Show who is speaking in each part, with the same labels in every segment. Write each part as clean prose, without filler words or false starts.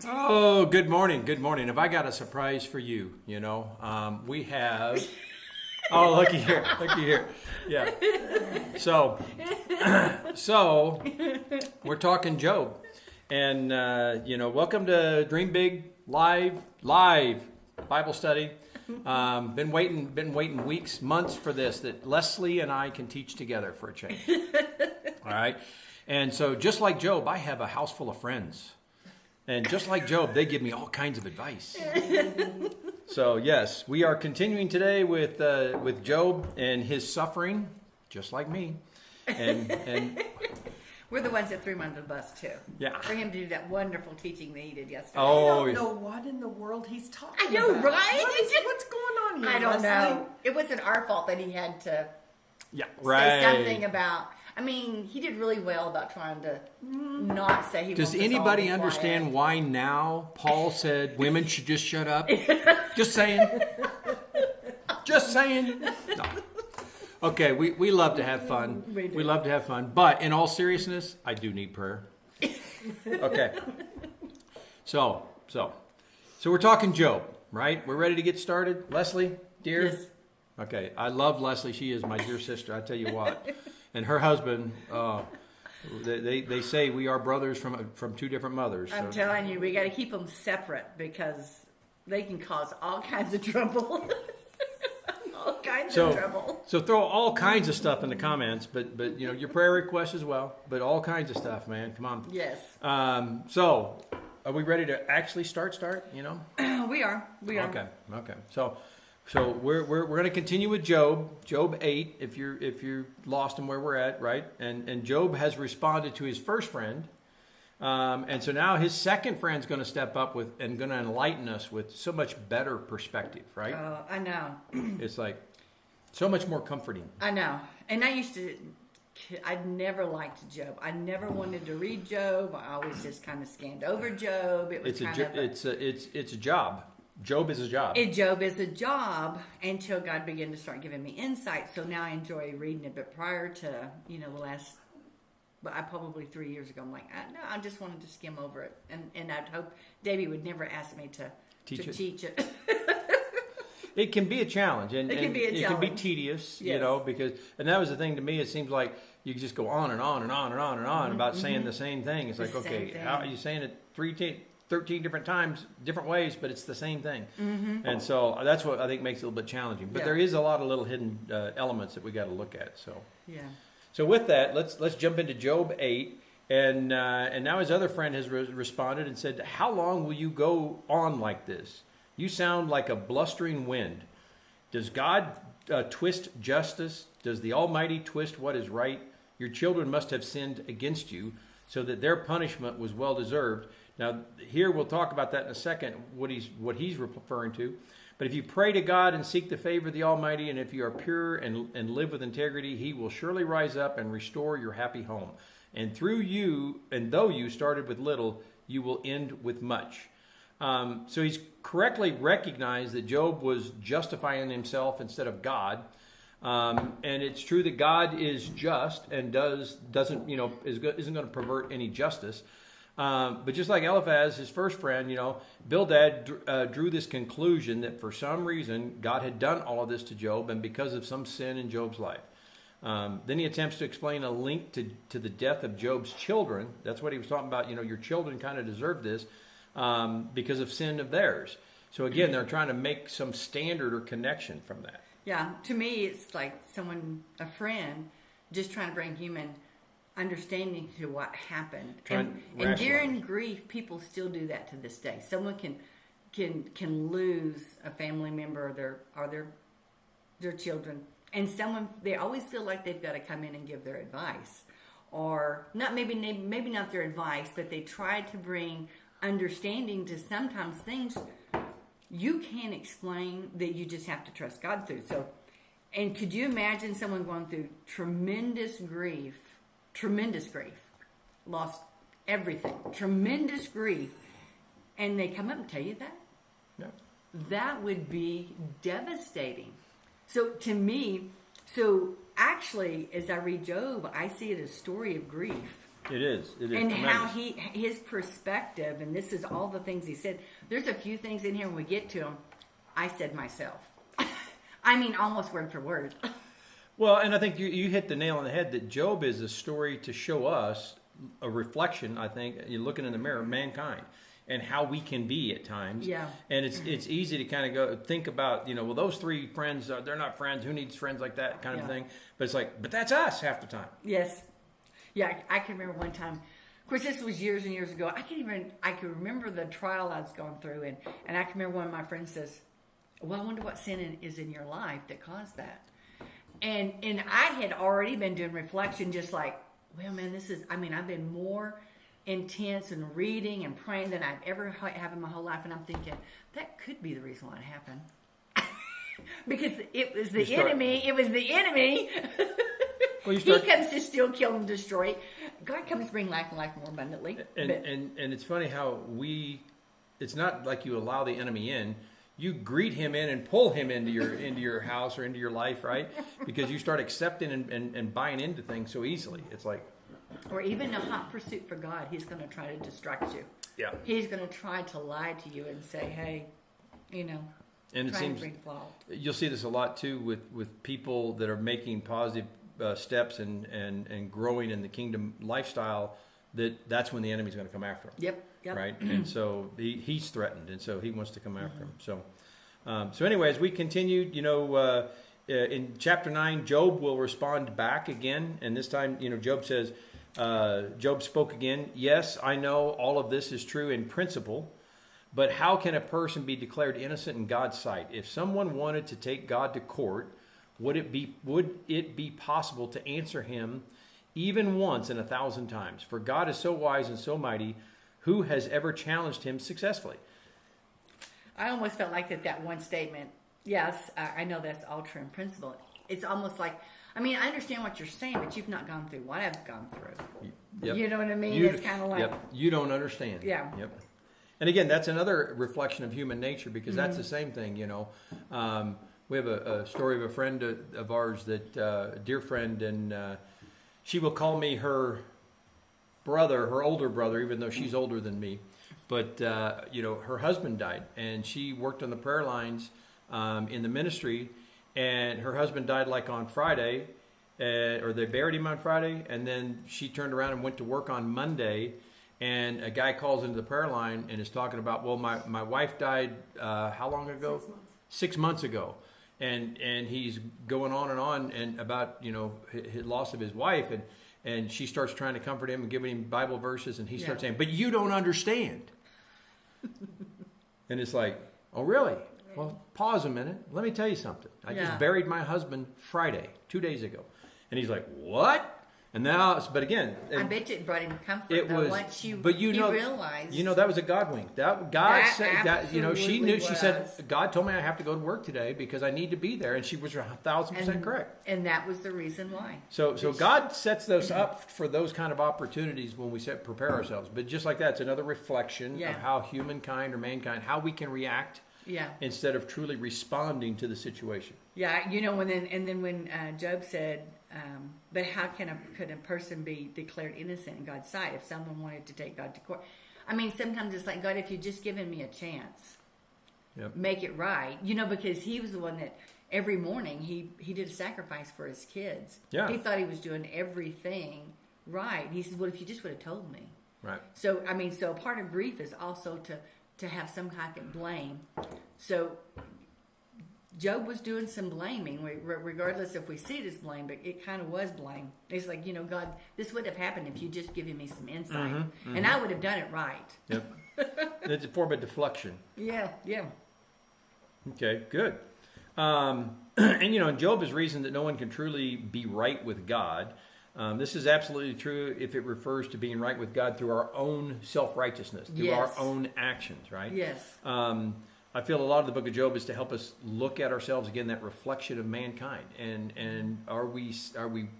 Speaker 1: Oh, good morning. Good morning. Have I got a surprise for you? We have. Oh, looky here. Looky here. Yeah. So, so we're talking Job, and welcome to Dream Big live Bible study. Been waiting weeks, months for this. That Leslie and I can teach together for a change. All right. And so, just like Job, I have a house full of friends. And just like Job, they give me all kinds of advice. So yes, we are continuing today with Job and his suffering, just like me. And
Speaker 2: we're the ones that threw him under the bus too.
Speaker 1: Yeah.
Speaker 2: For him to do that wonderful teaching that he did yesterday.
Speaker 1: Oh,
Speaker 3: I don't know what in the world he's talking
Speaker 2: I know,
Speaker 3: about.
Speaker 2: right?
Speaker 3: What's going on here?
Speaker 2: I don't
Speaker 3: Leslie?
Speaker 2: know. It wasn't our fault that he had to
Speaker 1: yeah,
Speaker 2: say
Speaker 1: right.
Speaker 2: something about. I mean, he did really well about trying to not say he.
Speaker 1: Does
Speaker 2: wants us all
Speaker 1: anybody
Speaker 2: to be
Speaker 1: understand
Speaker 2: quiet.
Speaker 1: why now Paul said women should just shut up? Just saying. Just saying. No. Okay, we love to have fun.
Speaker 2: We do.
Speaker 1: We love to have fun. But in all seriousness, I do need prayer. Okay. So we're talking Job, right? We're ready to get started. Leslie, dear?
Speaker 2: Yes.
Speaker 1: Okay, I love Leslie. She is my dear sister. I tell you what. And her husband, they say we are brothers from two different mothers.
Speaker 2: I'm telling you, we got to keep them separate because they can cause all kinds of trouble. All kinds of trouble.
Speaker 1: So throw all kinds of stuff in the comments, but your prayer requests as well. But all kinds of stuff, man. Come on.
Speaker 2: Yes.
Speaker 1: So are we ready to actually start?
Speaker 2: We are.
Speaker 1: Okay. So we're going to continue with Job 8. If you're lost in where we're at, right? And Job has responded to his first friend, and so now his second friend's going to step up and going to enlighten us with so much better perspective, right?
Speaker 2: I know.
Speaker 1: It's like so much more comforting.
Speaker 2: I know. And I'd never liked Job. I never wanted to read Job. I always just kind of scanned over Job. It was
Speaker 1: It's a job. Job is a job.
Speaker 2: Job is a job until God began to start giving me insight. So now I enjoy reading it. But prior to, the last, probably 3 years ago, I'm like, no, I just wanted to skim over it. And I'd hope Davey would never ask me to teach it.
Speaker 1: It can be a challenge, and
Speaker 2: It can be a
Speaker 1: it can be
Speaker 2: challenge.
Speaker 1: tedious,
Speaker 2: Yes.
Speaker 1: and that was the thing to me. It seems like you just go on and on and on and on and on about saying the same thing. It's
Speaker 2: The
Speaker 1: like,
Speaker 2: same
Speaker 1: okay,
Speaker 2: thing.
Speaker 1: how are you saying it 13 different times, different ways, but it's the same thing. And so that's what I think makes it a little bit challenging. But
Speaker 2: Yeah.
Speaker 1: there is a lot of little hidden elements that we got to look at.
Speaker 2: Yeah.
Speaker 1: So with that, let's jump into Job 8. And now his other friend has responded and said, "How long will you go on like this? You sound like a blustering wind. Does God twist justice? Does the Almighty twist what is right? Your children must have sinned against you, so that their punishment was well deserved." Now, here we'll talk about that in a second, what he's referring to. But if you pray to God and seek the favor of the Almighty, and if you are pure and live with integrity, He will surely rise up and restore your happy home. And through you, and though you started with little, you will end with much. So he's correctly recognized that Job was justifying himself instead of God. And it's true that God is just and isn't going to pervert any justice. But just like Eliphaz, his first friend, Bildad drew this conclusion that for some reason God had done all of this to Job, and because of some sin in Job's life. Then he attempts to explain a link to the death of Job's children. That's what he was talking about. Your children kind of deserve this because of sin of theirs. So again, they're trying to make some standard or connection from that.
Speaker 2: Yeah. To me, it's like a friend, just trying to bring human understanding to what happened. And during grief, people still do that to this day. Someone can lose a family member or their children, and they always feel like they've got to come in and give their advice, or not maybe not their advice, but they try to bring understanding to sometimes things you can't explain that you just have to trust God through. So, and could you imagine someone going through tremendous grief, lost everything, tremendous grief, and they come up and tell you that?
Speaker 1: Yeah.
Speaker 2: That would be devastating. So to me, actually, as I read Job, I see it as a story of grief.
Speaker 1: It is. It is.
Speaker 2: And
Speaker 1: tremendous.
Speaker 2: how his perspective, and this is all the things he said. There's a few things in here when we get to them, I said myself. I mean, almost word for word.
Speaker 1: Well, and I think you hit the nail on the head that Job is a story to show us a reflection, I think, you're looking in the mirror, of mankind and how we can be at times.
Speaker 2: Yeah.
Speaker 1: And it's easy to kind of go think about, well, those three friends, they're not friends. Who needs friends like that kind of thing? But it's like, but that's us half the time.
Speaker 2: Yes. Yeah, I can remember one time. Of course, this was years and years ago. I can remember the trial I was going through. And I can remember one of my friends says, well, I wonder what sin is in your life that caused that. And I had already been doing reflection, just like, well, man, I've been more intense in reading and praying than I've ever have in my whole life. And I'm thinking, that could be the reason why it happened. Because it was the enemy. It was the enemy. Well, he comes to steal, kill, and destroy. God comes to bring life and life more abundantly.
Speaker 1: And it's funny how it's not like you allow the enemy in. You greet him in and pull him into your house or into your life, right? Because you start accepting and buying into things so easily. It's like,
Speaker 2: or even a hot pursuit for God, he's going to try to distract you.
Speaker 1: Yeah.
Speaker 2: He's going to try to lie to you and say, hey,
Speaker 1: and it seems you'll see this a lot too with people that are making positive steps and growing in the kingdom lifestyle. That's when the enemy's going to come after them.
Speaker 2: Yep.
Speaker 1: Right, and so he's threatened, and so he wants to come after him. So anyway, as we continue, in chapter 9, Job will respond back again, and this time, Job says, Job spoke again. Yes, I know all of this is true in principle, but how can a person be declared innocent in God's sight? If someone wanted to take God to court, would it be possible to answer him even once in 1,000 times? For God is so wise and so mighty. Who has ever challenged him successfully?
Speaker 2: I almost felt like that one statement. Yes, I know that's all true in principle. It's almost like, I understand what you're saying, but you've not gone through what I've gone through.
Speaker 1: Yep.
Speaker 2: You know what I mean? It's kind of like...
Speaker 1: Yep. You don't understand.
Speaker 2: Yeah.
Speaker 1: Yep. And again, that's another reflection of human nature, because that's the same thing, We have a story of a friend of ours, a dear friend, and she will call me her older brother, even though she's older than me. But, her husband died, and she worked on the prayer lines in the ministry, and her husband died like on Friday, or they buried him on Friday, and then she turned around and went to work on Monday, and a guy calls into the prayer line and is talking about, well, my wife died how long ago? 6 months ago. And he's going on and about, his loss of his wife, and she starts trying to comfort him and giving him Bible verses, and he starts saying, but you don't understand. And it's like, oh, really? Well, pause a minute. Let me tell you something. I just buried my husband Friday, 2 days ago. And he's like, what? And now, but again,
Speaker 2: I bet you it brought him comfort once you realized.
Speaker 1: That was a God wink. God said that, she knew, she said,
Speaker 2: was.
Speaker 1: God told me I have to go to work today because I need to be there. And she was 1,000% correct.
Speaker 2: And that was the reason why.
Speaker 1: So God sets those up for those kind of opportunities when we prepare ourselves. But just like that, it's another reflection of how humankind or mankind, how we can react instead of truly responding to the situation.
Speaker 2: Yeah, when Job said, but how could a person be declared innocent in God's sight if someone wanted to take God to court? Sometimes it's like, God, if you'd just given me a chance, make it right. Because he was the one that every morning he did a sacrifice for his kids. Yeah. He thought he was doing everything right. He says, well, if you just would have told me.
Speaker 1: Right.
Speaker 2: So, so part of grief is also to have some kind of blame. So Job was doing some blaming, regardless if we see it as blame, but it kind of was blame. It's like, God, this would have happened if you just given me some insight. And I would have done it right.
Speaker 1: Yep. It's a form of deflection.
Speaker 2: Yeah.
Speaker 1: Okay, good. And Job has reasoned that no one can truly be right with God. This is absolutely true if it refers to being right with God through our own self-righteousness, through our own actions, right?
Speaker 2: Yes.
Speaker 1: I feel a lot of the book of Job is to help us look at ourselves again, that reflection of mankind, and are we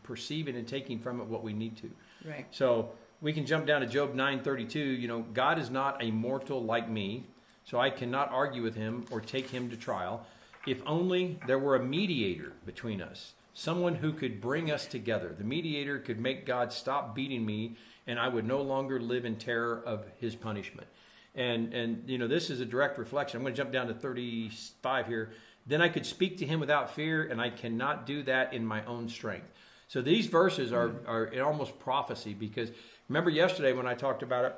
Speaker 1: perceiving and taking from it what we need to?
Speaker 2: Right.
Speaker 1: So we can jump down to Job 9:32. God is not a mortal like me, so I cannot argue with him or take him to trial. If only there were a mediator between us, someone who could bring us together. The mediator could make God stop beating me, and I would no longer live in terror of his punishment. And this is a direct reflection. I'm going to jump down to 35 here. Then I could speak to him without fear, and I cannot do that in my own strength. So these verses are almost prophecy, because remember yesterday when I talked about it,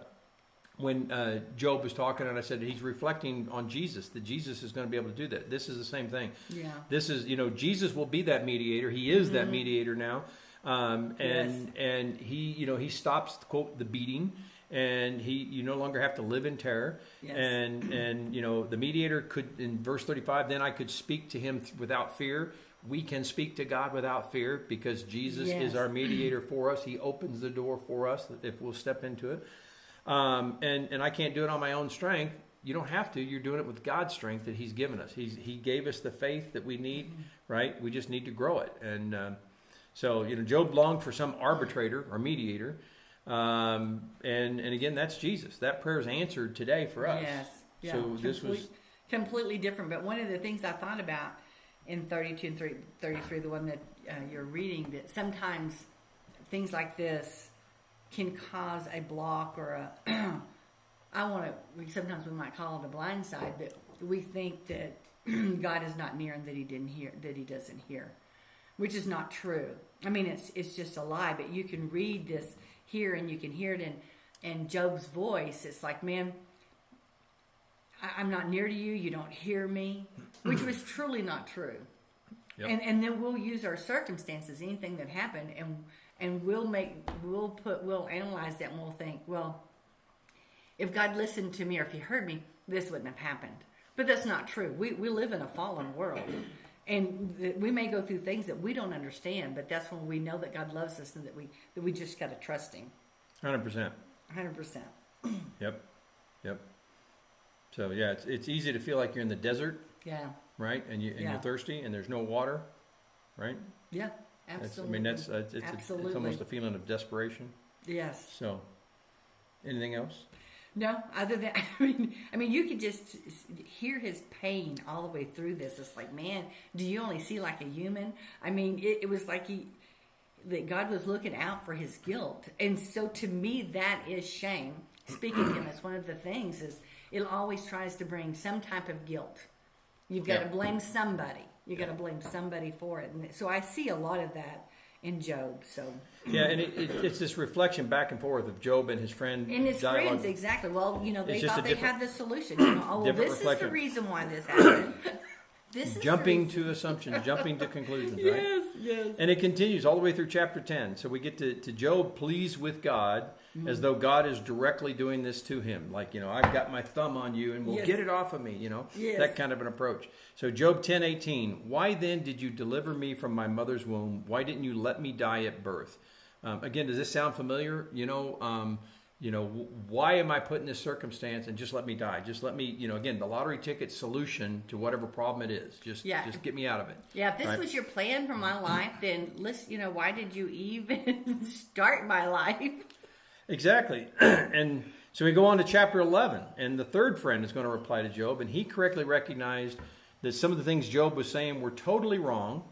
Speaker 1: when Job was talking, and I said he's reflecting on Jesus, that Jesus is going to be able to do that. This is the same thing.
Speaker 2: Yeah.
Speaker 1: This is, Jesus will be that mediator. He is that mediator now. And he stops, quote, the beating, and you no longer have to live in terror.
Speaker 2: Yes.
Speaker 1: And the mediator could, in verse 35, then I could speak to him without fear. We can speak to God without fear because Jesus is our mediator for us. He opens the door for us if we'll step into it. And I can't do it on my own strength. You don't have to. You're doing it with God's strength that he's given us. He gave us the faith that we need, right? We just need to grow it. And so Job longed for some arbitrator or mediator. And again, that's Jesus. That prayer is answered today for us.
Speaker 2: Yes. Yeah.
Speaker 1: So this was
Speaker 2: completely different. But one of the things I thought about in 32 and 33, the one that you're reading, that sometimes things like this can cause a block or sometimes we might call it a blind side, but we think that God is not near and that he doesn't hear, which is not true. I mean, it's just a lie, but you can read this here and you can hear it in Job's voice. It's like, man, I'm not near to you. You don't hear me, which was truly not true. Yep. And then we'll use our circumstances, anything that happened, and we'll analyze that, and we'll think, well, if God listened to me or if he heard me, this wouldn't have happened. But that's not true. We live in a fallen world, and we may go through things that we don't understand, but that's when we know that God loves us and that we just got to trust him.
Speaker 1: 100%.
Speaker 2: 100%.
Speaker 1: Yep. So yeah, it's easy to feel like you're in the desert.
Speaker 2: Yeah.
Speaker 1: Right, and you're thirsty, and there's no water, right?
Speaker 2: Yeah, absolutely.
Speaker 1: It's almost a feeling of desperation.
Speaker 2: Yes.
Speaker 1: So, anything else?
Speaker 2: No, other than I mean, you could just hear his pain all the way through this. It's like, man, do you only see like a human? I mean, it was like that God was looking out for his guilt, and so to me, that is shame. Speaking to him, it's one of the things is it always tries to bring some type of guilt. You've got to blame somebody. You've got to blame somebody for it. And so I see a lot of that in Job. So
Speaker 1: yeah, and it's this reflection back and forth of Job and his friend.
Speaker 2: And his
Speaker 1: dialogue.
Speaker 2: Friends, exactly. Well, they thought they had the solution. This
Speaker 1: reflection.
Speaker 2: is the reason why this happened.
Speaker 1: Jumping to assumptions, jumping to conclusions, right?
Speaker 2: Yes.
Speaker 1: And it continues all the way through chapter 10. So we get to Job pleased with God, as though God is directly doing this to him. Like, I've got my thumb on you and we'll get it off of me,
Speaker 2: Yes.
Speaker 1: That kind of an approach. So Job 10:18, why then did you deliver me from my mother's womb? Why didn't you let me die at birth? Again, does this sound familiar? Why am I put in this circumstance, and just let me die? Just let me, again, the lottery ticket solution to whatever problem it is. Just get me out of it.
Speaker 2: Yeah, if this was your plan for my life, then why did you even start my life?
Speaker 1: Exactly. And so we go on to chapter 11, and the third friend is going to reply to Job, and he correctly recognized that some of the things Job was saying were totally wrong,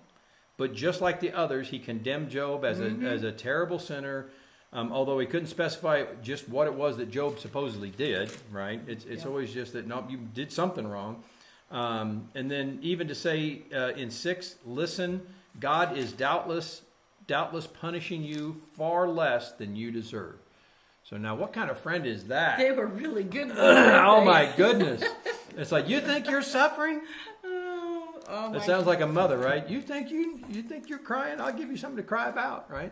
Speaker 1: but just like the others, he condemned Job as a terrible sinner. Although he couldn't specify just what it was that Job supposedly did, right? It's always just that, no, you did something wrong. And then even to say in 6, listen, God is doubtless punishing you far less than you deserve. So now what kind of friend is that?
Speaker 2: They were really good.
Speaker 1: Oh my goodness. It's like, you think you're suffering? It sounds like a mother, right? You think you're crying? I'll give you something to cry about, right?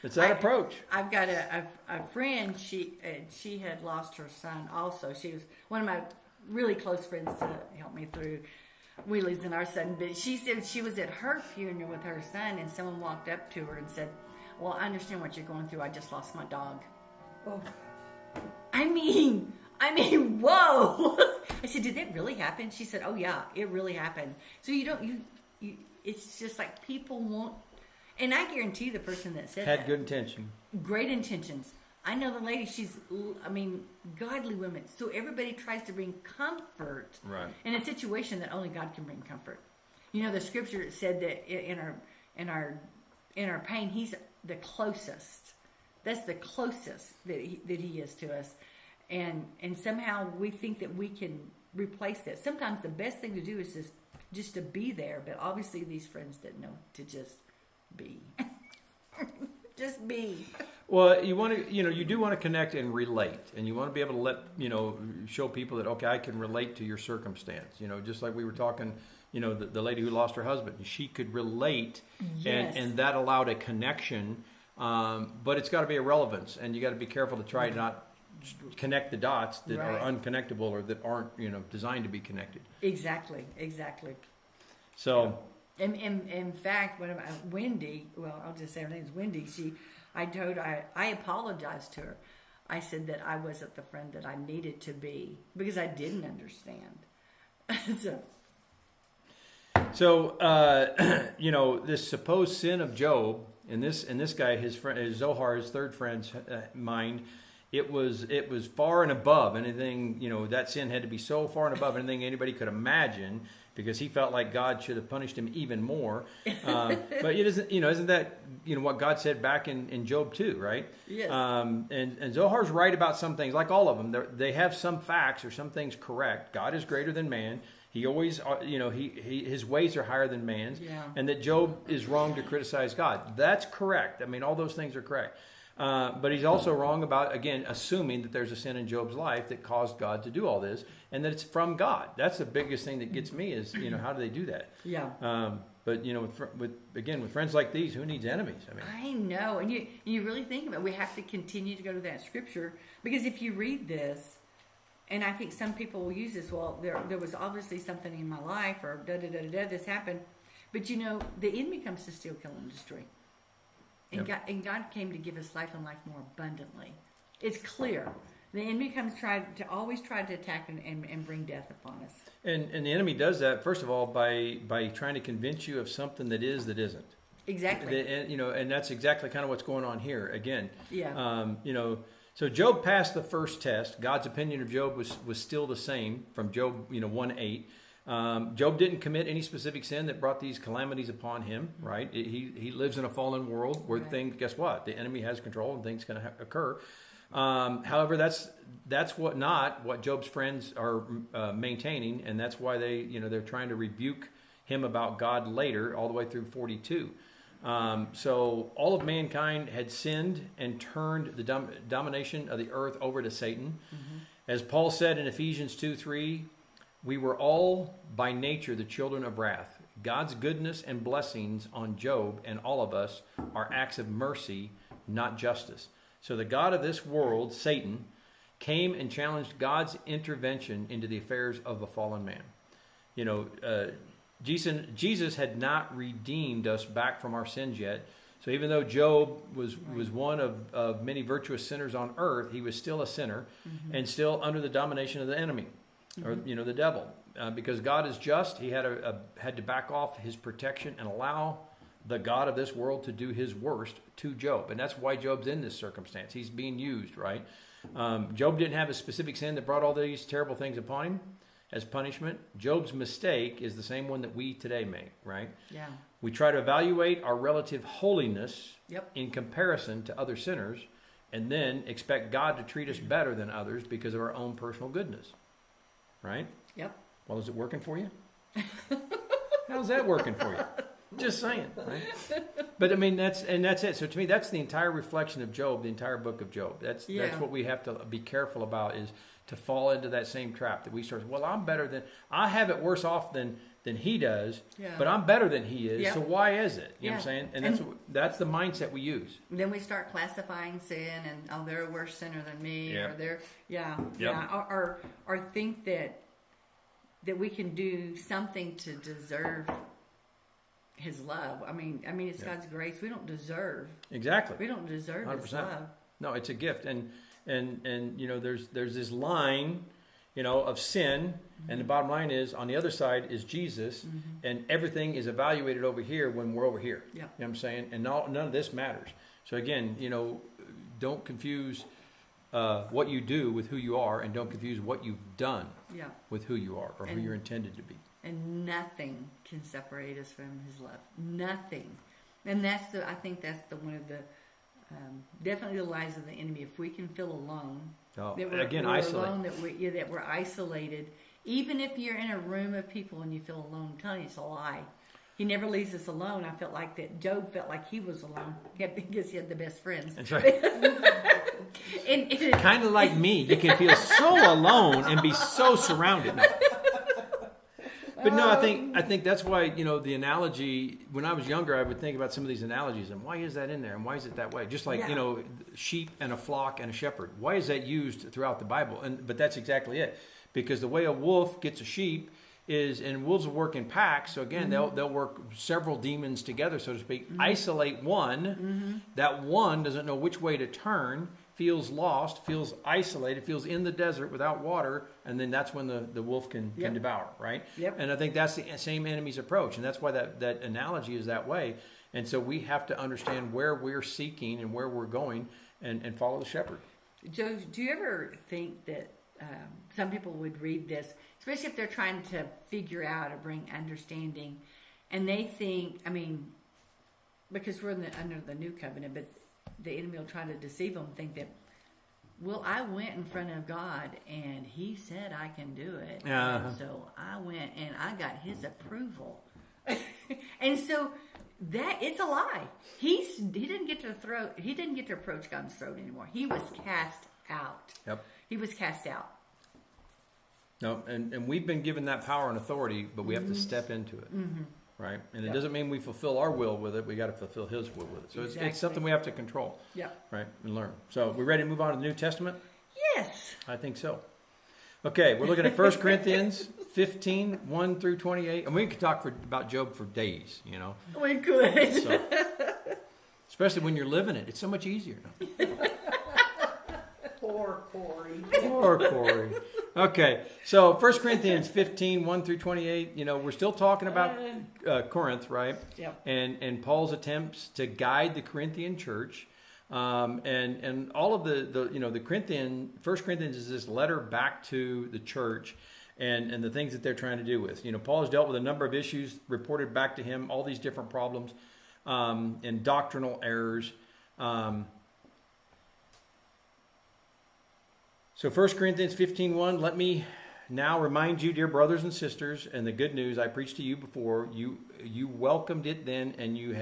Speaker 1: It's that approach.
Speaker 2: I've got a friend. She had lost her son. Also, she was one of my really close friends to help me through wheelies and our son. But she said she was at her funeral with her son, and someone walked up to her and said, "Well, I understand what you're going through. I just lost my dog." Oh, I mean, whoa! I said, "Did that really happen?" She said, "Oh yeah, it really happened." So you it's just like people won't. And I guarantee the person that said
Speaker 1: had good intention.
Speaker 2: Great intentions. I know the lady, godly women. So everybody tries to bring comfort in a situation that only God can bring comfort. The scripture said that in and our pain, He's the closest. That's the closest that He is to us, and somehow we think that we can replace that. Sometimes the best thing to do is just to be there, but obviously these friends didn't know to just be. Just be.
Speaker 1: Well, you do want to connect and relate, and you want to be able to show people that, okay, I can relate to your circumstance. Just like we were talking, the lady who lost her husband, she could relate,
Speaker 2: Yes.
Speaker 1: and that allowed a connection. But it's got to be a relevance, and you got to be careful to try to not connect the dots that are unconnectable or that aren't, designed to be connected.
Speaker 2: Exactly.
Speaker 1: So.
Speaker 2: In fact, Wendy, well, I'll just say her name's Wendy. I apologized to her. I said that I wasn't the friend that I needed to be because I didn't understand. So,
Speaker 1: this supposed sin of Job in this guy, his friend Zohar, his third friend's mind, it was far and above anything. That sin had to be so far and above anything anybody could imagine, because he felt like God should have punished him even more. But it isn't that what God said back in Job 2, right?
Speaker 2: Yes.
Speaker 1: And Zohar's right about some things, like all of them. They have some facts or some things correct. God is greater than man. He always, his ways are higher than man's.
Speaker 2: Yeah.
Speaker 1: And that Job is wrong to criticize God. That's correct. I mean, all those things are correct. But he's also wrong about, again, assuming that there's a sin in Job's life that caused God to do all this, and that it's from God. That's the biggest thing that gets me is, how do they do that?
Speaker 2: Yeah.
Speaker 1: But with friends like these, who needs enemies?
Speaker 2: I know, and you really think about it. We have to continue to go to that scripture, because if you read this, and I think some people will use this. Well, there was obviously something in my life, or this happened, but the enemy comes to steal, kill, and destroy. And,
Speaker 1: Yep.
Speaker 2: God came to give us life and life more abundantly. It's clear. The enemy always try to attack and bring death upon us.
Speaker 1: And the enemy does that, first of all, by trying to convince you of something that isn't.
Speaker 2: Exactly.
Speaker 1: And that's exactly kind of what's going on here again.
Speaker 2: Yeah.
Speaker 1: So Job passed the first test. God's opinion of Job was still the same from Job 1:8. Job didn't commit any specific sin that brought these calamities upon him, right? He lives in a fallen world where guess what? The enemy has control and things can occur. However, that's not what Job's friends are maintaining, and that's why they're trying to rebuke him about God later, all the way through 42. So all of mankind had sinned and turned the domination of the earth over to Satan. Mm-hmm. As Paul said in Ephesians 2:3, we were all by nature the children of wrath. God's goodness and blessings on Job and all of us are acts of mercy, not justice. So the God of this world, Satan, came and challenged God's intervention into the affairs of a fallen man. Jesus had not redeemed us back from our sins yet. So even though Job was one of many virtuous sinners on earth, he was still a sinner, mm-hmm. and still under the domination of the enemy, mm-hmm. or the devil. Because God is just, he had to back off his protection and allow the God of this world to do his worst to Job. And that's why Job's in this circumstance. He's being used, right? Job didn't have a specific sin that brought all these terrible things upon him as punishment. Job's mistake is the same one that we today make, right?
Speaker 2: Yeah.
Speaker 1: We try to evaluate our relative holiness
Speaker 2: Yep.
Speaker 1: in comparison to other sinners, and then expect God to treat us better than others because of our own personal goodness, right?
Speaker 2: Yep.
Speaker 1: Well, is it working for you? How's that working for you? Just saying, right? But I mean, that's it. So to me, that's the entire reflection of Job, the entire book of Job. That's what we have to be careful about, is to fall into that same trap that we start. Well, I have it worse off than he does, but I'm better than he is. Yep. So why is it? You know what I'm saying? And that's the mindset we use.
Speaker 2: Then we start classifying sin, and they're a worse sinner than me,
Speaker 1: Yep.
Speaker 2: or they're or think that we can do something to deserve his love. I mean, it's God's grace. We don't deserve.
Speaker 1: Exactly.
Speaker 2: We don't deserve
Speaker 1: 100%.
Speaker 2: his love.
Speaker 1: No, it's a gift, and there's this line, of sin, mm-hmm. and the bottom line is on the other side is Jesus, mm-hmm. and everything is evaluated over here when we're over here.
Speaker 2: Yeah.
Speaker 1: You know what I'm saying? And none of this matters. So again, don't confuse what you do with who you are, and don't confuse what you've done with who you are or who you're intended to be.
Speaker 2: And nothing can separate us from his love. Nothing. And I think that's one of the definitely the lies of the enemy. If we can feel alone,
Speaker 1: Oh,
Speaker 2: that
Speaker 1: again,
Speaker 2: we're
Speaker 1: isolate.
Speaker 2: alone, that we're isolated. Even if you're in a room of people and you feel alone, I'm telling you, it's a lie. He never leaves us alone. I felt like that. Job felt like he was alone because he had the best friends.
Speaker 1: That's right. Kind of like me. You can feel so alone and be so surrounded. No. But no, I think that's why, the analogy, when I was younger, I would think about some of these analogies and why is that in there and why is it that way? Just like, sheep and a flock and a shepherd. Why is that used throughout the Bible? But that's exactly it. Because the way a wolf gets a sheep and wolves will work in packs. So again, they'll work several demons together, so to speak, isolate one. That one doesn't know which way to turn, feels lost, feels isolated, feels in the desert without water, and then that's when the wolf can devour, right?
Speaker 2: Yep.
Speaker 1: And I think that's the same enemy's approach, and that's why that analogy is that way. And so we have to understand where we're seeking and where we're going and follow the shepherd.
Speaker 2: Joe, do you ever think that some people would read this, especially if they're trying to figure out or bring understanding, and they think, because we're under the new covenant, but the enemy will try to deceive them, think that, well, I went in front of God and he said I can do it. And so I went and I got his approval. And so it's a lie. He didn't get to approach God's throne anymore. He was cast out.
Speaker 1: Yep.
Speaker 2: He was cast out.
Speaker 1: No, and we've been given that power and authority, but we have to step into it. Right? And it doesn't mean we fulfill our will with it. We got to fulfill his will with it. So it's something we have to control.
Speaker 2: Yeah.
Speaker 1: Right? And learn. So we ready to move on to the New Testament?
Speaker 2: Yes.
Speaker 1: I think so. Okay, we're looking at 1 Corinthians 15, 1 through 28. And we could talk about Job for days,
Speaker 2: We could.
Speaker 1: So, especially when you're living it. It's so much easier.
Speaker 3: Poor Corey.
Speaker 1: Poor Corey. Okay, so 1 Corinthians 15, 1 through 28, we're still talking about Corinth, right?
Speaker 2: Yep.
Speaker 1: And Paul's attempts to guide the Corinthian church. And all of the Corinthian, 1 Corinthians is this letter back to the church and the things that they're trying to do with. Paul has dealt with a number of issues reported back to him, all these different problems and doctrinal errors. So 1 Corinthians 15:1, let me now remind you, dear brothers and sisters, and the good news I preached to you before, you welcomed it then, and you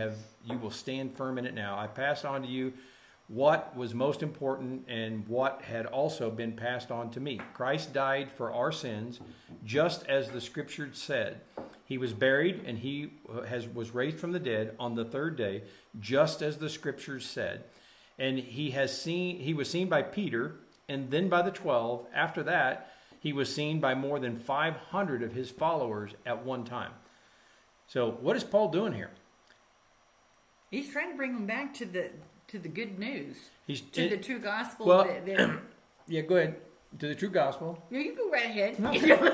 Speaker 1: will stand firm in it now. I passed on to you what was most important and what had also been passed on to me. Christ died for our sins, just as the Scripture said. He was buried, and he was raised from the dead on the third day, just as the Scriptures said. And he was seen by Peter, and then by the 12. After that, he was seen by more than 500 of his followers at one time. So what is Paul doing here?
Speaker 2: He's trying to bring them back to the good news. The true gospel.
Speaker 1: Well, yeah, go ahead. To the true gospel.
Speaker 2: Yeah, you go right ahead.
Speaker 1: No.
Speaker 2: You go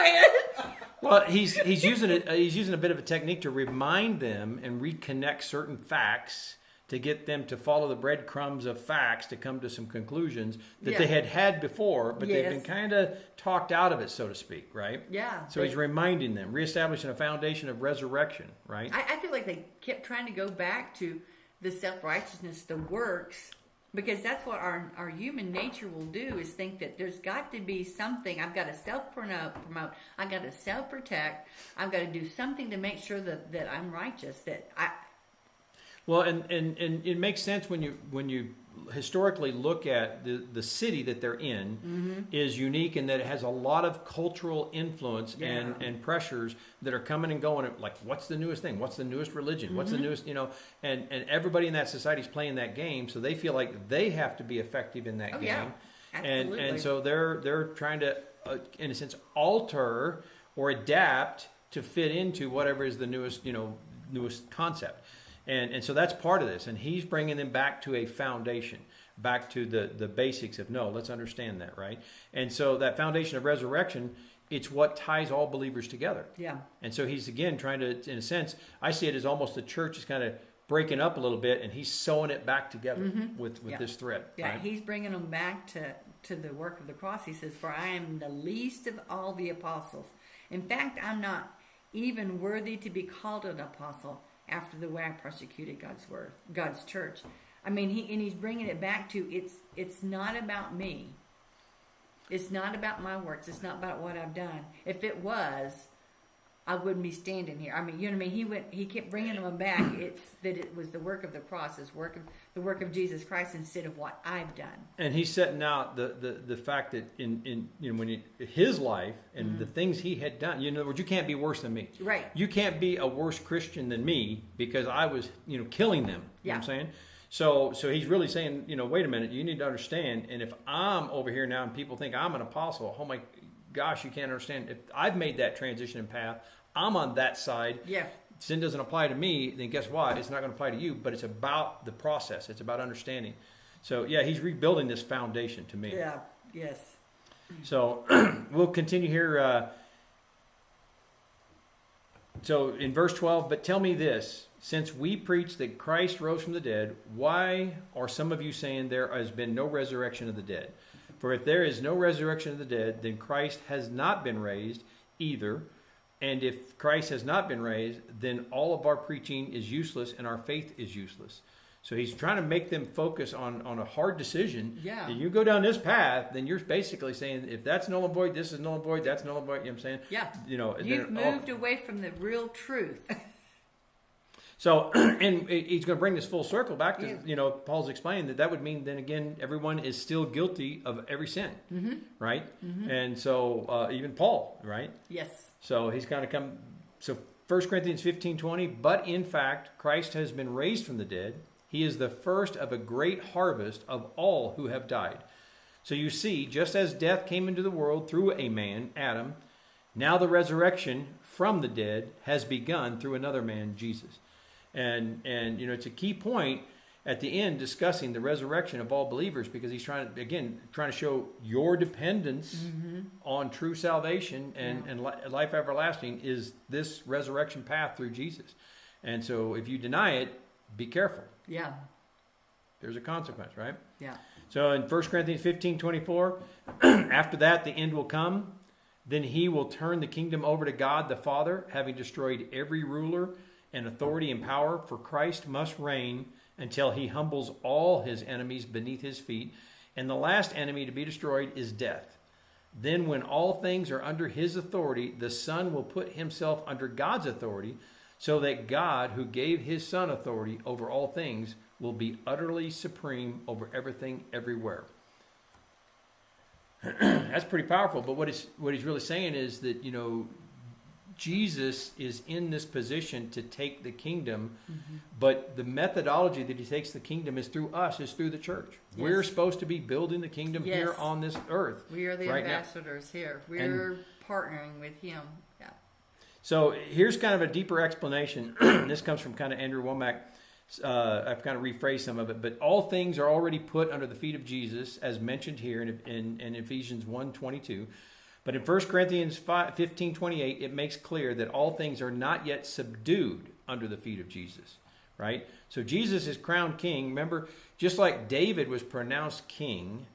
Speaker 2: ahead.
Speaker 1: Well, he's using a bit of a technique to remind them and reconnect certain facts to get them to follow the breadcrumbs of facts to come to some conclusions that they had before, but they've been kind of talked out of it, so to speak, right?
Speaker 2: Yeah.
Speaker 1: So he's reminding them, reestablishing a foundation of resurrection, right?
Speaker 2: I feel like they kept trying to go back to the self-righteousness, the works, because that's what our human nature will do, is think that there's got to be something. I've got to self-promote. I've got to self-protect. I've got to do something to make sure that I'm righteous,
Speaker 1: Well, and it makes sense when you historically look at the city that they're in is unique in that it has a lot of cultural influence and pressures that are coming and going. Like, what's the newest thing? What's the newest religion? What's the newest, and everybody in that society is playing that game, so they feel like they have to be effective in that game.
Speaker 2: Yeah, absolutely.
Speaker 1: And so they're trying to, in a sense, alter or adapt to fit into whatever is the newest concept. And so that's part of this. And he's bringing them back to a foundation, back to the basics of, let's understand that, right? And so that foundation of resurrection, it's what ties all believers together.
Speaker 2: Yeah.
Speaker 1: And so he's, again, trying to, in a sense, I see it as almost the church is kind of breaking up a little bit, and he's sewing it back together with this thread.
Speaker 2: Yeah,
Speaker 1: right?
Speaker 2: He's bringing them back to the work of the cross. He says, for I am the least of all the apostles. In fact, I'm not even worthy to be called an apostle after the way I persecuted God's church. I mean, he's bringing it back to it's not about me. It's not about my works. It's not about what I've done. If it was, I wouldn't be standing here. I mean, you know what I mean? He kept bringing them back. It's that it was the work of the cross, the work of Jesus Christ instead of what I've done.
Speaker 1: And he's setting out the fact that in when his life and the things he had done. In other words, you can't be worse than me.
Speaker 2: Right.
Speaker 1: You can't be a worse Christian than me because I was killing them. You know what I'm saying? So he's really saying, wait a minute, you need to understand. And if I'm over here now and people think I'm an apostle, oh my gosh, you can't understand. If I've made that transition and path, I'm on that side.
Speaker 2: Yeah.
Speaker 1: Sin doesn't apply to me, then guess what? It's not going to apply to you, but it's about the process. It's about understanding. So, yeah, he's rebuilding this foundation to me.
Speaker 2: Yeah, yes.
Speaker 1: So, we'll continue here. So, in verse 12, but tell me this. Since we preach that Christ rose from the dead, why are some of you saying there has been no resurrection of the dead? For if there is no resurrection of the dead, then Christ has not been raised either. And if Christ has not been raised, then all of our preaching is useless and our faith is useless. So he's trying to make them focus on a hard decision.
Speaker 2: Yeah.
Speaker 1: If you go down this path, then you're basically saying, if that's null and void, this is null and void, that's null and void. You know what I'm saying?
Speaker 2: Yeah. You've moved away from the real truth.
Speaker 1: So, and he's going to bring this full circle back to, Paul's explaining that would mean then again, everyone is still guilty of every sin, right? Mm-hmm. And so even Paul, right?
Speaker 2: Yes.
Speaker 1: So he's kind of come, so 1 Corinthians 15:20, but in fact, Christ has been raised from the dead. He is the first of a great harvest of all who have died. So you see, just as death came into the world through a man, Adam, now the resurrection from the dead has begun through another man, Jesus. And it's a key point at the end discussing the resurrection of all believers because he's trying to show your dependence on true salvation and life everlasting is this resurrection path through Jesus. And so if you deny it, be careful.
Speaker 2: Yeah.
Speaker 1: There's a consequence, right?
Speaker 2: Yeah.
Speaker 1: So in 1 Corinthians 15:24, after that the end will come. Then he will turn the kingdom over to God the Father, having destroyed every ruler and authority and power, for Christ must reign until he humbles all his enemies beneath his feet. And the last enemy to be destroyed is death. Then when all things are under his authority, the Son will put himself under God's authority, so that God, who gave his Son authority over all things, will be utterly supreme over everything everywhere. That's pretty powerful. But what he's really saying is that, Jesus is in this position to take the kingdom, but the methodology that he takes the kingdom is through us, is through the church. Yes. We're supposed to be building the kingdom here on this earth.
Speaker 2: We are the ambassadors here. We're partnering with him. Yeah.
Speaker 1: So here's kind of a deeper explanation. This comes from kind of Andrew Womack. I've kind of rephrased some of it, but all things are already put under the feet of Jesus, as mentioned here in Ephesians 1:22. But in 1 Corinthians 15:28, it makes clear that all things are not yet subdued under the feet of Jesus, right? So Jesus is crowned king. Remember, just like David was pronounced king,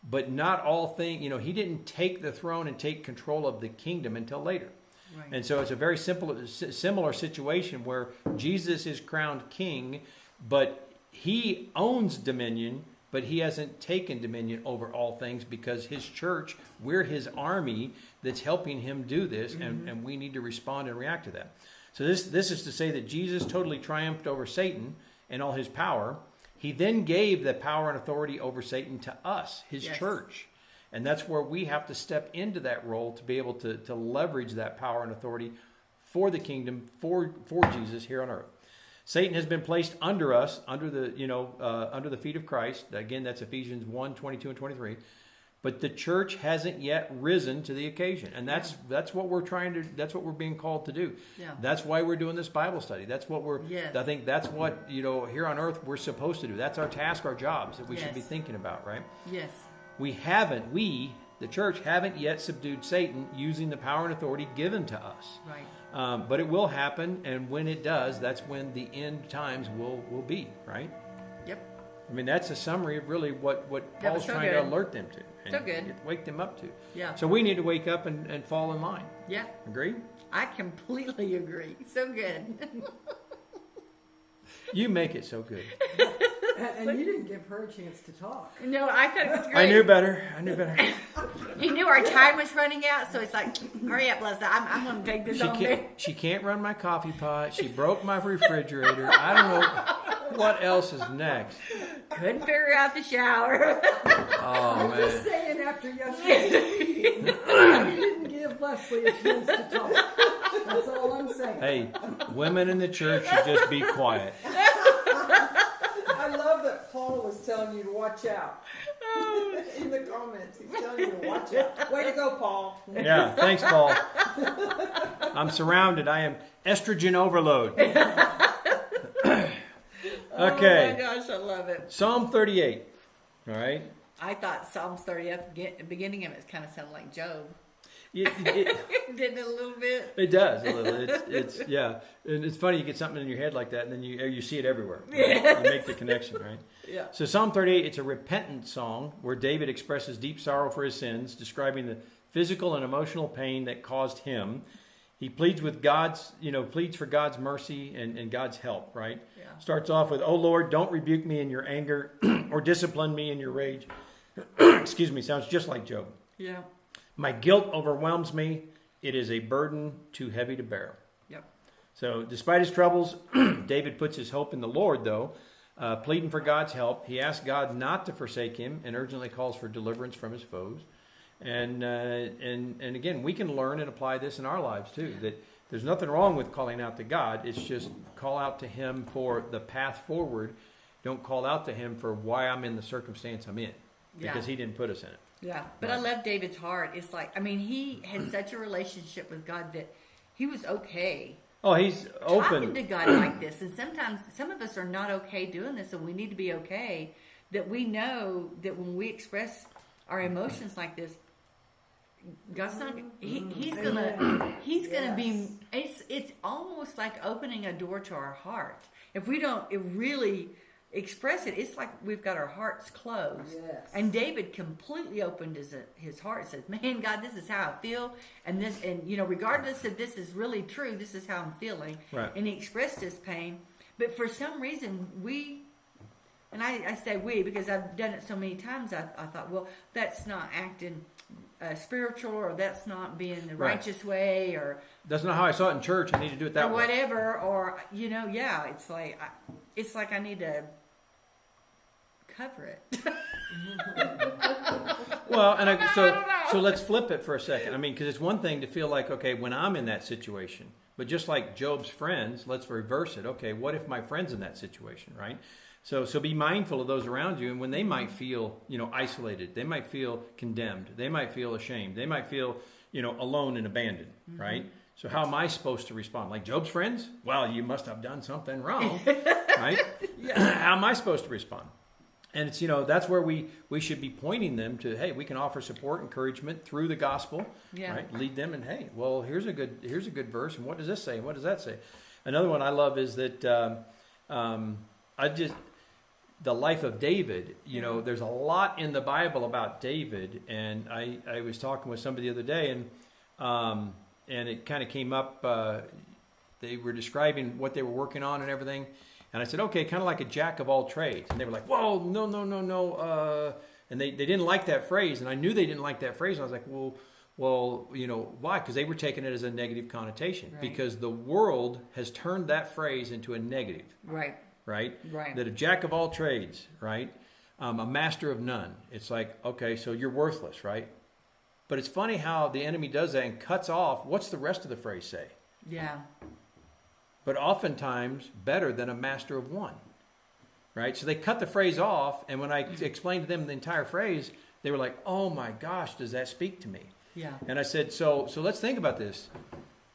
Speaker 1: but not all things, he didn't take the throne and take control of the kingdom until later. Right. And so it's a very similar situation where Jesus is crowned king, but he owns dominion, but he hasn't taken dominion over all things because his church, we're his army that's helping him do this, and we need to respond and react to that. So this is to say that Jesus totally triumphed over Satan and all his power. He then gave the power and authority over Satan to us, his church. And that's where we have to step into that role to be able to leverage that power and authority for the kingdom, for Jesus here on earth. Satan has been placed under us, under the feet of Christ. Again, that's Ephesians 1:22 and 23. But the church hasn't yet risen to the occasion. And that's what we're that's what we're being called to do. Yeah. That's why we're doing this Bible study. That's what I think that's what, here on earth we're supposed to do. That's our task, our jobs that we should be thinking about, right?
Speaker 2: Yes.
Speaker 1: The church haven't yet subdued Satan using the power and authority given to us.
Speaker 2: Right.
Speaker 1: But it will happen, and when it does, that's when the end times will be, right?
Speaker 2: Yep.
Speaker 1: I mean, that's a summary of really what
Speaker 2: That was
Speaker 1: Paul's
Speaker 2: so
Speaker 1: trying
Speaker 2: good.
Speaker 1: to alert them to. And
Speaker 2: So good.
Speaker 1: Wake them up to.
Speaker 2: Yeah.
Speaker 1: So we need to wake up and fall in line.
Speaker 2: Yeah.
Speaker 1: Agree?
Speaker 2: I completely agree. So good.
Speaker 1: You make it so good.
Speaker 3: And you didn't give her a chance to talk.
Speaker 2: No, I thought it was great.
Speaker 1: I knew better.
Speaker 2: You knew our time was running out, so it's like, hurry up, Leslie. I'm going to take this on me.
Speaker 1: She can't run my coffee pot. She broke my refrigerator. I don't know what else is next.
Speaker 2: Couldn't figure out the shower.
Speaker 1: Oh,
Speaker 3: I'm
Speaker 1: man.
Speaker 3: just saying after yesterday's meeting, you didn't give Leslie a chance to talk. That's all I'm saying.
Speaker 1: Hey, women in the church should just be quiet.
Speaker 3: I love that Paul was telling you to watch out. In the comments, he's telling you to watch out. Way to go, Paul.
Speaker 1: Yeah, thanks, Paul. I'm surrounded. I am estrogen overload. Okay.
Speaker 2: Oh my gosh, I love it.
Speaker 1: Psalm 38. All right.
Speaker 2: I thought Psalms 30 at the beginning of it kind of sounded like Job.
Speaker 1: It
Speaker 2: Didn't it a little bit?
Speaker 1: does a little. It's yeah, and it's funny you get something in your head like that, and then you see it everywhere. You make the connection, right?
Speaker 2: Yeah.
Speaker 1: So Psalm 38, it's a repentant song where David expresses deep sorrow for his sins, describing the physical and emotional pain that caused him. He pleads with pleads for God's mercy and God's help, right?
Speaker 2: Yeah.
Speaker 1: Starts off with, "Oh Lord, don't rebuke me in your anger or discipline me in your rage." Excuse me, sounds just like Job.
Speaker 2: Yeah.
Speaker 1: My guilt overwhelms me. It is a burden too heavy to bear.
Speaker 2: Yep.
Speaker 1: So despite his troubles, David puts his hope in the Lord, though, pleading for God's help. He asks God not to forsake him and urgently calls for deliverance from his foes. And again, we can learn and apply this in our lives, too, that there's nothing wrong with calling out to God. It's just call out to him for the path forward. Don't call out to him for why I'm in the circumstance I'm in, because he didn't put us in it.
Speaker 2: Yeah, but I love David's heart. It's like, I mean, he had such a relationship with God that he was okay
Speaker 1: Oh, he's open.
Speaker 2: talking to God like this. And sometimes some of us are not okay doing this, and we need to be okay that we know that when we express our emotions like this, God's not. He's gonna be. It's almost like opening a door to our heart. If we don't really express it, it's like we've got our hearts closed.
Speaker 3: Yes.
Speaker 2: And David completely opened his heart and said, "Man, God, this is how I feel, and regardless if this is really true, this is how I'm feeling."
Speaker 1: Right.
Speaker 2: And he expressed his pain, but for some reason and I say we because I've done it so many times. I thought, well, that's not acting spiritual, or that's not being the
Speaker 1: Right.
Speaker 2: righteous way, or
Speaker 1: That's not how I saw it in church. I need to do it that
Speaker 2: or
Speaker 1: way.
Speaker 2: whatever, or it's like I need to cover it.
Speaker 1: Well, and
Speaker 2: I don't know.
Speaker 1: so let's flip it for a second. I mean, because it's one thing to feel like, okay, when I'm in that situation, but just like Job's friends, let's reverse it. Okay, what if my friend's in that situation, right? So be mindful of those around you, and when they might feel, isolated, they might feel condemned, they might feel ashamed, they might feel, alone and abandoned, right? So how am I supposed to respond? Like Job's friends? Well, you must have done something wrong, right? How am I supposed to respond? And it's, that's where we should be pointing them to, hey, we can offer support, encouragement through the gospel, right? Lead them, and hey, well, here's a good verse, and what does this say? And what does that say? Another one I love is that the life of David. There's a lot in the Bible about David, and I was talking with somebody the other day, and it kind of came up. They were describing what they were working on and everything. And I said, okay, kind of like a jack of all trades. And they were like, whoa, no. And they didn't like that phrase. And I knew they didn't like that phrase. And I was like, well, why? Because they were taking it as a negative connotation.
Speaker 2: Right.
Speaker 1: Because the world has turned that phrase into a negative.
Speaker 2: Right.
Speaker 1: Right?
Speaker 2: Right.
Speaker 1: That a jack of all trades, right? A master of none. It's like, okay, so you're worthless, right? But it's funny how the enemy does that and cuts off. What's the rest of the phrase say?
Speaker 2: Yeah.
Speaker 1: But oftentimes better than a master of one, right? So they cut the phrase off, and when I explained to them the entire phrase, they were like, oh my gosh, does that speak to me?
Speaker 2: Yeah.
Speaker 1: And I said, so let's think about this.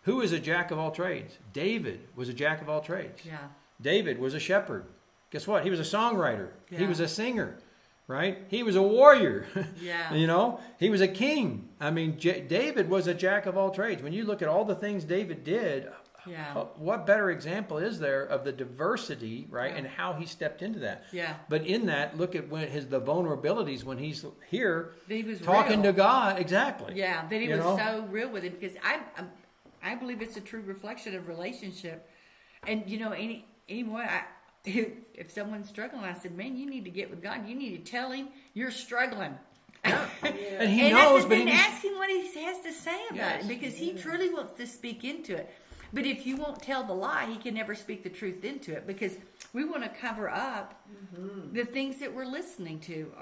Speaker 1: Who is a jack of all trades? David was a jack of all trades.
Speaker 2: Yeah.
Speaker 1: David was a shepherd. Guess what? He was a songwriter.
Speaker 2: Yeah.
Speaker 1: He was a singer, right? He was a warrior.
Speaker 2: Yeah.
Speaker 1: He was a king. I mean, David was a jack of all trades. When you look at all the things David did,
Speaker 2: Yeah.
Speaker 1: What better example is there of the diversity, right?
Speaker 2: Yeah.
Speaker 1: And how he stepped into that.
Speaker 2: Yeah.
Speaker 1: But in that, look at the vulnerabilities when he's here
Speaker 2: That he was
Speaker 1: talking
Speaker 2: real.
Speaker 1: to God. Exactly.
Speaker 2: Yeah, that he
Speaker 1: You
Speaker 2: was
Speaker 1: know?
Speaker 2: so real with it, because I believe it's a true reflection of relationship. And anymore, if someone's struggling, I said, man, you need to get with God. You need to tell him you're struggling.
Speaker 1: Yeah.
Speaker 3: Yeah.
Speaker 1: And he
Speaker 2: And
Speaker 1: knows, but
Speaker 2: then
Speaker 1: he
Speaker 2: ask him what he has to say about
Speaker 1: Yes.
Speaker 2: it, because he truly wants to speak into it. But if you won't tell the lie, he can never speak the truth into it, because we want to cover up the things that we're listening to.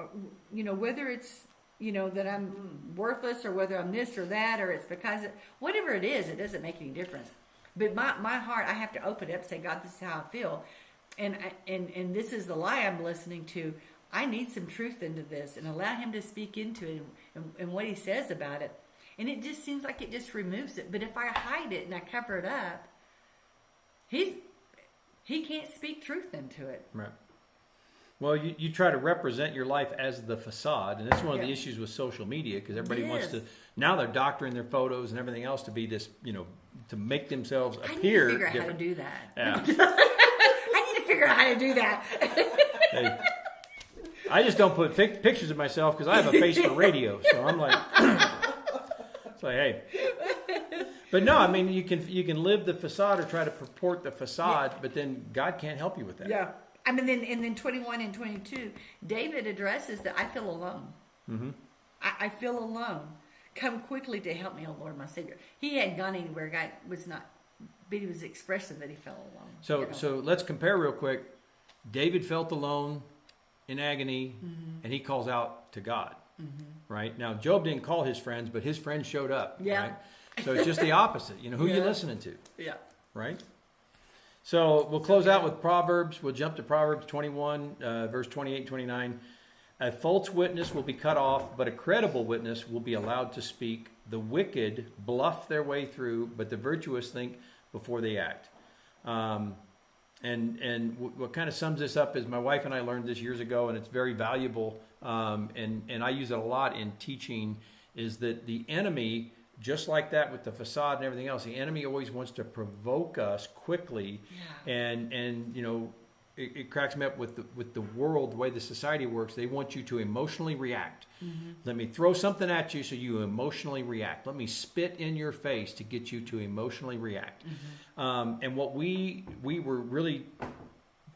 Speaker 2: Whether it's that I'm worthless, or whether I'm this or that, or it's because whatever it is, it doesn't make any difference. But my heart, I have to open it up and say, God, this is how I feel, and this is the lie I'm listening to. I need some truth into this, and allow him to speak into it and what he says about it. And it just seems like it just removes it. But if I hide it and I cover it up, he can't speak truth into it.
Speaker 1: Right. Well, you try to represent your life as the facade, and that's one of the
Speaker 2: Yeah.
Speaker 1: issues with social media, because everybody wants
Speaker 2: Yes.
Speaker 1: to. Now they're doctoring their photos and everything else to be this, to make themselves
Speaker 2: I need to
Speaker 1: appear
Speaker 2: figure out how to
Speaker 1: different.
Speaker 2: do that.
Speaker 1: Yeah.
Speaker 2: I need to figure out how to do that.
Speaker 1: Hey, I just don't put pictures of myself because I have a face for radio, so I'm like, it's like, hey. But no, I mean, you can live the facade or try to purport the facade, but then God can't help you with that.
Speaker 2: Yeah. I mean, then 21 and 22, David addresses that I feel alone.
Speaker 1: Mm-hmm.
Speaker 2: I feel alone. Come quickly to help me, O Lord, my Savior. He hadn't gone anywhere. God was not, but he was expressing that he felt alone.
Speaker 1: So let's compare real quick. David felt alone, in agony, and he calls out to God. Right? Now, Job didn't call his friends, but his friends showed up.
Speaker 2: Yeah.
Speaker 1: Right? So it's just the opposite. Who you
Speaker 2: Yeah.
Speaker 1: listening to,
Speaker 2: Yeah.
Speaker 1: right? So we'll close out with Proverbs. We'll jump to Proverbs 21, verse 28 and 29. A false witness will be cut off, but a credible witness will be allowed to speak. The wicked bluff their way through, but the virtuous think before they act. And what kind of sums this up is my wife and I learned this years ago, and it's very valuable, and I use it a lot in teaching, is that the enemy, just like that with the facade and everything else, the enemy always wants to provoke us quickly.
Speaker 2: Yeah.
Speaker 1: And it cracks me up with the world, the way the society works. They want you to emotionally react. Let me throw something at you so you emotionally react. Let me spit in your face to get you to emotionally react. And what we were really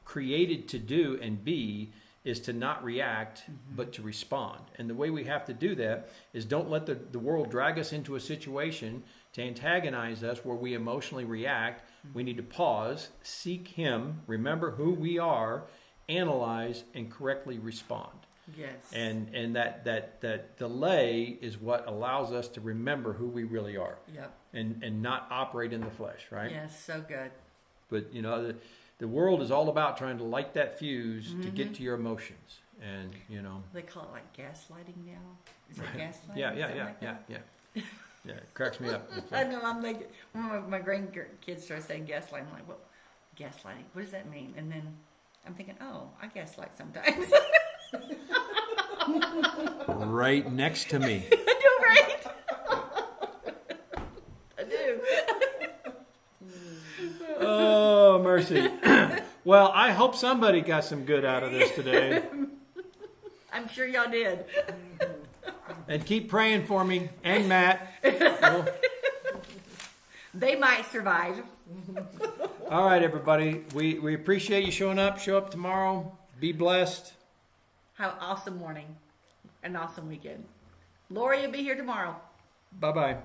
Speaker 1: created to do and be is to not react, but to respond. And the way we have to do that is don't let the world drag us into a situation to antagonize us where we emotionally react. We need to pause, seek him, remember who we are, analyze, and correctly respond.
Speaker 2: Yes.
Speaker 1: And that delay is what allows us to remember who we really are.
Speaker 2: Yep.
Speaker 1: And not operate in the flesh, right?
Speaker 2: Yes, so good.
Speaker 1: But the world is all about trying to light that fuse to get to your emotions, and
Speaker 2: They call it like gaslighting now. Is it
Speaker 1: Right.
Speaker 2: gaslighting?
Speaker 1: Yeah,
Speaker 2: Something like that?
Speaker 1: yeah. It cracks me up. It's
Speaker 2: I
Speaker 1: like,
Speaker 2: know. I'm like, when my grandkids start saying gaslighting, I'm like, what? Gaslighting? What does that mean? And then I'm thinking, oh, I gaslight sometimes.
Speaker 1: right next to me.
Speaker 2: I do, right? I do.
Speaker 1: Oh, mercy. Well, I hope somebody got some good out of this today.
Speaker 2: I'm sure y'all did.
Speaker 1: And keep praying for me and Matt. Well,
Speaker 2: They might survive.
Speaker 1: all right, everybody. We appreciate you showing up. Show up tomorrow. Be blessed.
Speaker 2: Have an awesome morning. An awesome weekend. Lori will be here tomorrow.
Speaker 1: Bye-bye.